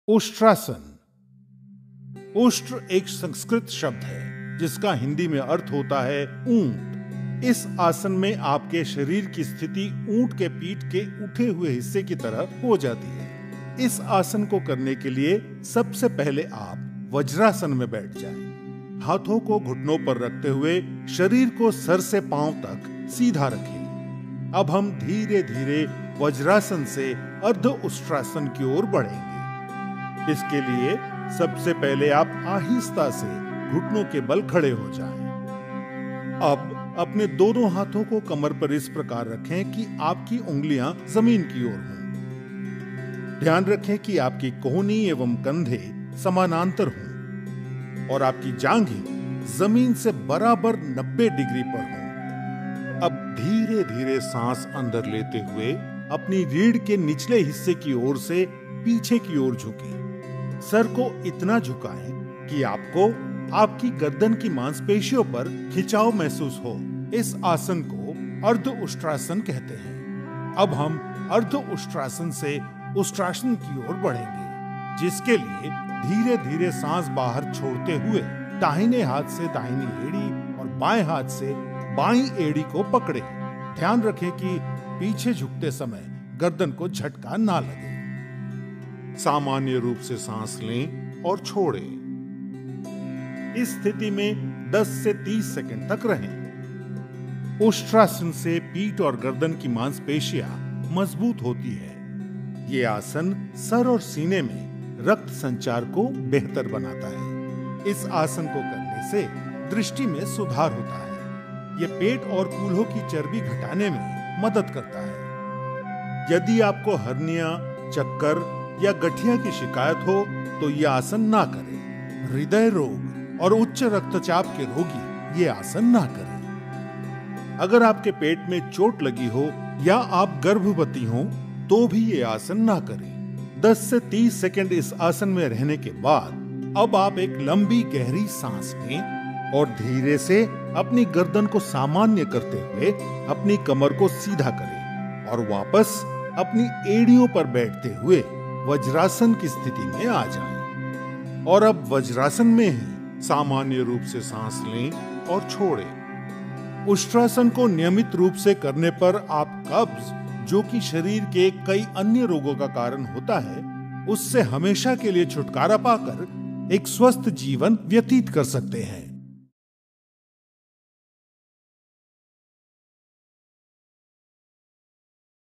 उष्ट्रासन। उष्ट्र एक संस्कृत शब्द है जिसका हिंदी में अर्थ होता है ऊंट। इस आसन में आपके शरीर की स्थिति ऊंट के पीठ के उठे हुए हिस्से की तरह हो जाती है। इस आसन को करने के लिए सबसे पहले आप वज्रासन में बैठ जाएं। हाथों को घुटनों पर रखते हुए शरीर को सर से पांव तक सीधा रखें। अब हम धीरे धीरे वज्रासन से अर्ध उष्ट्रासन की ओर बढ़ेंगे। इसके लिए सबसे पहले आप आहिस्ता से घुटनों के बल खड़े हो जाएं। अब अपने दोनों हाथों को कमर पर इस प्रकार रखें कि आपकी उंगलियां जमीन की ओर हों। ध्यान रखें कि आपकी कोहनी एवं कंधे समानांतर हों और आपकी जांघें जमीन से बराबर 90 डिग्री पर हों। अब धीरे धीरे सांस अंदर लेते हुए अपनी रीढ़ के निचले हिस्से की ओर से पीछे की ओर झुकें। सर को इतना झुकाएं कि आपको आपकी गर्दन की मांसपेशियों पर खिंचाव महसूस हो। इस आसन को अर्ध उष्ट्रासन कहते हैं। अब हम अर्ध उष्ट्रासन से उष्ट्रासन की ओर बढ़ेंगे, जिसके लिए धीरे धीरे सांस बाहर छोड़ते हुए दाहिने हाथ से दाहिनी एड़ी और बाएं हाथ से बाईं एड़ी को पकड़े। ध्यान रखें कि पीछे झुकते समय गर्दन को झटका ना लगे। सामान्य रूप से सांस लें और छोड़ें। इस स्थिति में 10 से 30 सेकंड तक रहें। उष्ट्रासन से पीठ और गर्दन की मांसपेशियां मजबूत होती है। ये आसन सर और सीने में रक्त संचार को बेहतर बनाता है। इस आसन को करने से दृष्टि में सुधार होता है। ये पेट और कूल्हों की चर्बी घटाने में मदद करता है। यदि आपको हर्निया, चक्कर या गठिया की शिकायत हो तो यह आसन ना करें। हृदय रोग और उच्च रक्तचाप के रोगी ये आसन ना करें। अगर आपके पेट में चोट लगी हो या आप गर्भवती हो तो भी ये आसन ना करें। 10 से 30 सेकंड इस आसन में रहने के बाद अब आप एक लंबी गहरी सांस लें और धीरे से अपनी गर्दन को सामान्य करते हुए अपनी कमर को सीधा करें और वापस अपनी एड़ियों पर बैठते हुए वज्रासन की स्थिति में आ जाएं। और अब वज्रासन में ही सामान्य रूप से सांस लें और छोड़ें। उष्ट्रासन को नियमित रूप से करने पर आप कब्ज, जो कि शरीर के कई अन्य रोगों का कारण होता है, उससे हमेशा के लिए छुटकारा पाकर एक स्वस्थ जीवन व्यतीत कर सकते हैं।